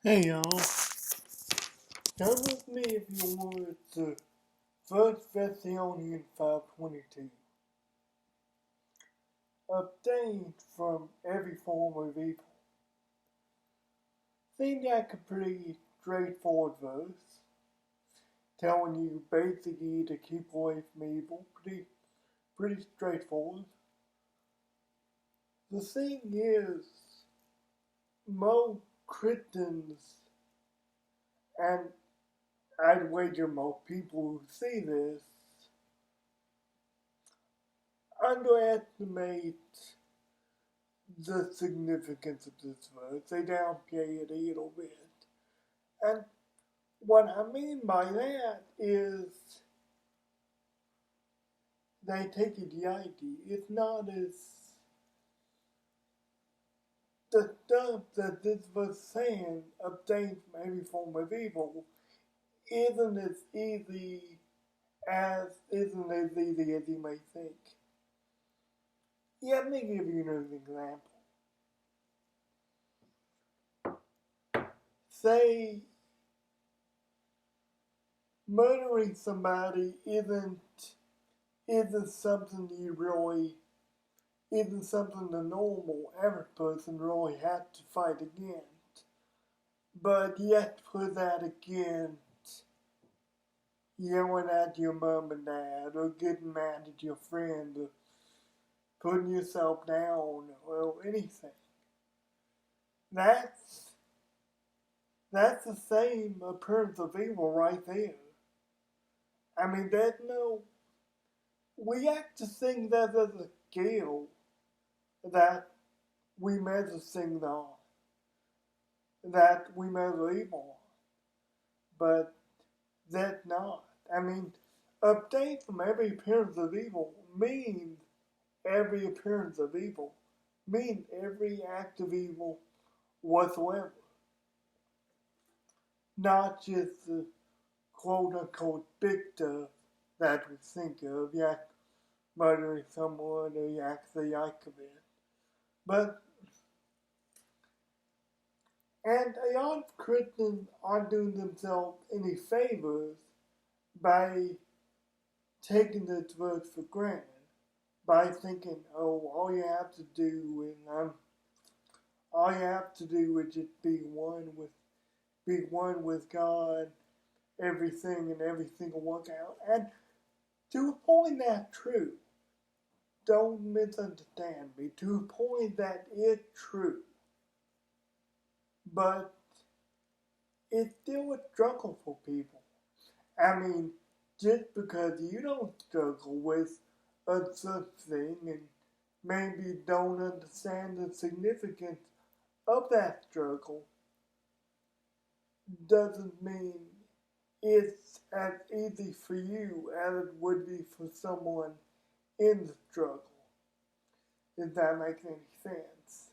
Hey y'all, come with me if you want to First Thessalonians 5:22. Abstain from every form of evil. Seems like a pretty straightforward verse, telling you basically to keep away from evil. Pretty straightforward. The thing is, most Christians, and I'd wager most people who see this, underestimate the significance of this verse. They downplay it a little bit. And what I mean by that is they take it lightly. It's not as the stuff that this verse saying abstain from every form of evil isn't as easy as you may think. Let me give you an example. Say murdering somebody isn't something you really isn't something the normal average person really has to fight against. But you have to put that against yelling at your mom and dad or getting mad at your friend or putting yourself down or anything. That's that's the same appearance of evil right there. I mean, there's no. We have to think that as a scale that we measure things on, that we measure evil on, but that's not. I mean, abstain from every appearance of evil means every appearance of evil, means every act of evil whatsoever, not just the quote unquote big stuff that we think of, like murdering someone or you actually like of it. But, and a lot of Christians aren't doing themselves any favors by taking this verse for granted, by thinking, oh, all you have to do is just be one with God, everything will work out. And to a point that's true. Don't misunderstand me. To a point that is true. But it's still a struggle for people. I mean, just because you don't struggle with a such thing and maybe don't understand the significance of that struggle doesn't mean it's as easy for you as it would be for someone in the struggle. If that makes any sense.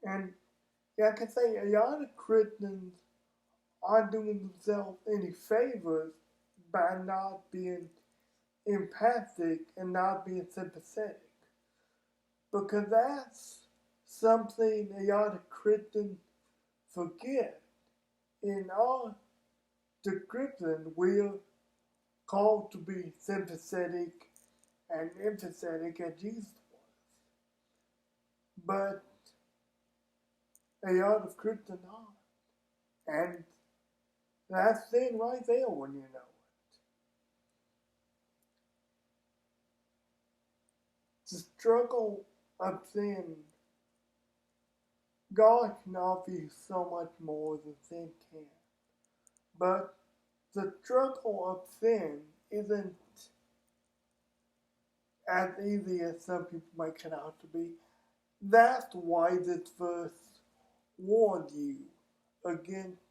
And like I say, a lot of Christians aren't doing themselves any favors by not being empathic and not being sympathetic. Because that's something a lot of Christians forget. In our description, we're called to be sympathetic and empathetic as Jesus was. But a lot of Christians aren't. And that's sin right there when you know it. The struggle of sin, God can offer you so much more than sin can. But the struggle of sin isn't as easy as some people make it out to be. That's why this verse warned you against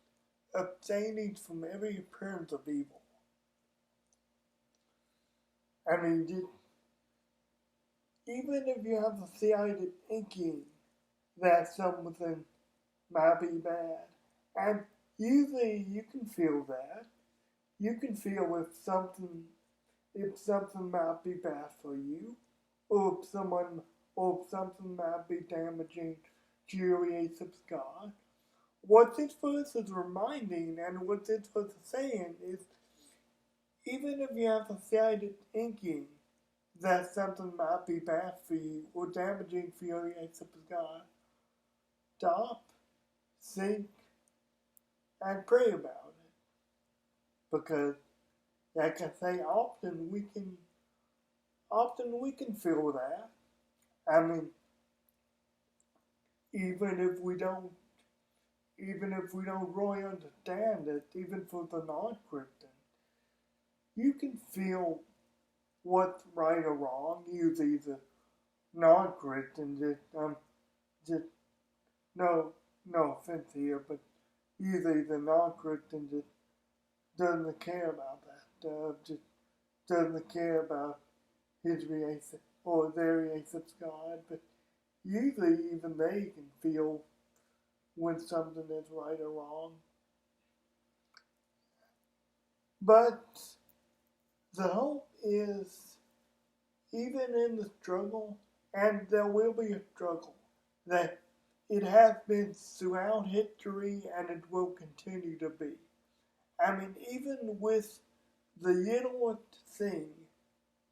abstaining from every appearance of evil. I mean, even if you have the slightest inkling that something might be bad, and usually you can feel that. You can feel if something might be bad for you, or if something might be damaging infuriates God. What this verse is reminding and what this verse is saying is even if you have a slight inkling that something might be bad for you or damaging for your relationship with God, stop, think, and pray about it. Because, like I say, often we can feel that. I mean, even if we don't, even if we don't really understand it, even for the non-Christian, you can feel what's right or wrong. Usually the non-Christian just no offense here, but usually the non-Christian just doesn't care about that. Just doesn't care about his relationship or their relationship to God. But usually even they can feel when something is right or wrong. But the hope is even in the struggle, and there will be a struggle, that it has been throughout history and it will continue to be. I mean, even with the littlest thing,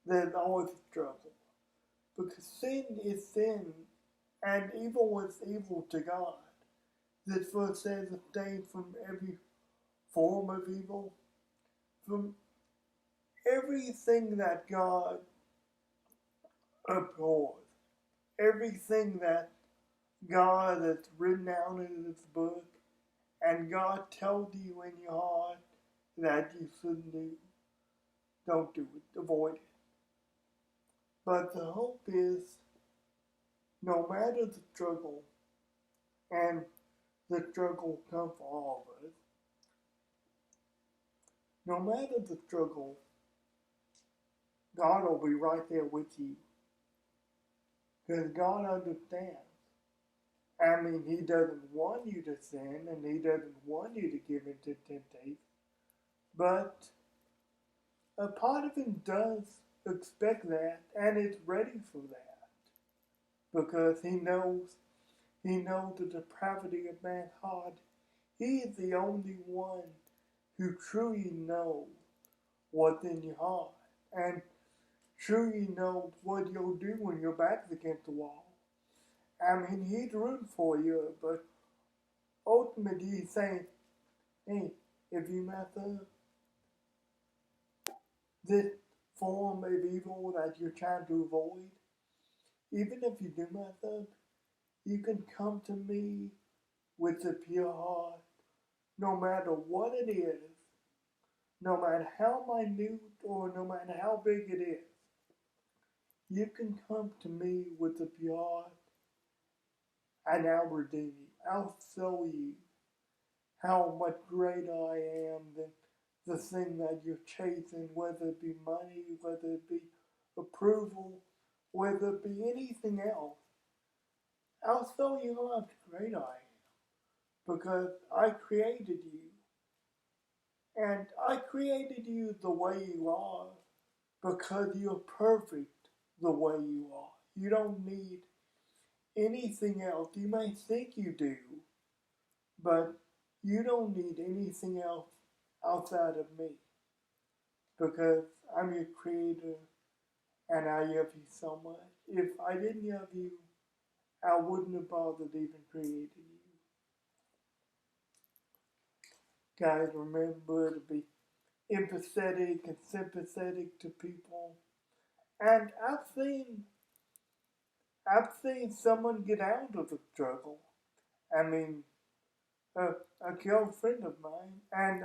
there's always a struggle. Because sin is sin, and evil is evil to God. This verse says abstain from every form of evil, from everything that God abhors, everything that God has written out in this book, and God tells you in your heart that you shouldn't do. Don't do it, avoid it. But the hope is, no matter the struggle, and the struggle comes for all of us, no matter the struggle, God will be right there with you. Because God understands. I mean, He doesn't want you to sin, and He doesn't want you to give into temptation. But a part of Him does expect that, and is ready for that. Because He knows the depravity of man's heart. He is the only one who truly knows what's in your heart, and truly knows what you'll do when your back's against the wall. I mean, He's rooting for you, but ultimately He's saying, hey, if you mess up, this form of evil that you're trying to avoid, even if you do mess up, you can come to me with a pure heart, no matter what it is, no matter how minute or no matter how big it is. You can come to me with a pure heart, and I'll redeem you. I'll show you how much greater I am than the thing that you're chasing, whether it be money, whether it be approval, whether it be anything else. I'll show you how much greater I am because I created you. And I created you the way you are because you're perfect the way you are. You don't need anything else. You may think you do, but you don't need anything else outside of me because I'm your creator and I love you so much. If I didn't love you, I wouldn't have bothered even creating you. Guys, remember to be empathetic and sympathetic to people. And I've seen someone get out of the struggle. I mean, a close friend of mine, and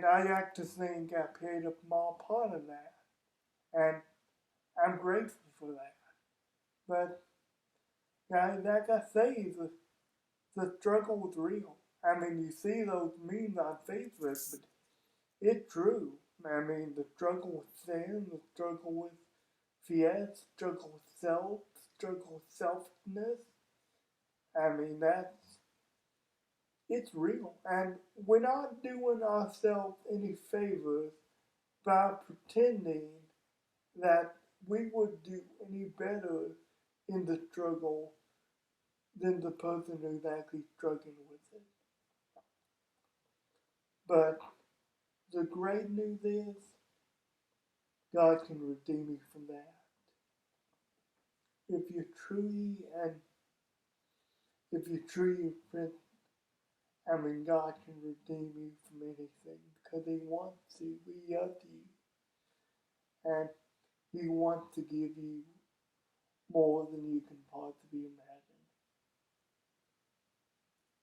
I like to think I played a small part in that, and I'm grateful for that. But guys, like I say, the struggle was real. I mean, you see those memes on Facebook, but it's true. I mean, the struggle with sin, the struggle with fear, the struggle with self, the struggle with selfishness. I mean, it's real. And we're not doing ourselves any favors by pretending that we would do any better in the struggle than the person who's actually struggling with it. But the great news is God can redeem you from that. If you truly and if you truly repent, God can redeem you from anything because He wants to. He loves you, and He wants to give you more than you can possibly imagine.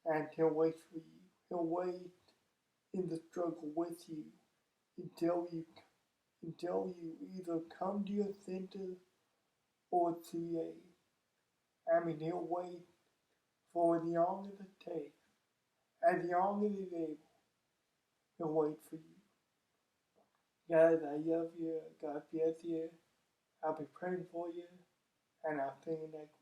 And He'll wait for you. He'll wait in the struggle with you until you either come to your senses or to He'll wait for as long as it takes, as long as He's able. He'll wait for you. Guys, I love you. God bless you. I'll be praying for you, and I'll see you next week.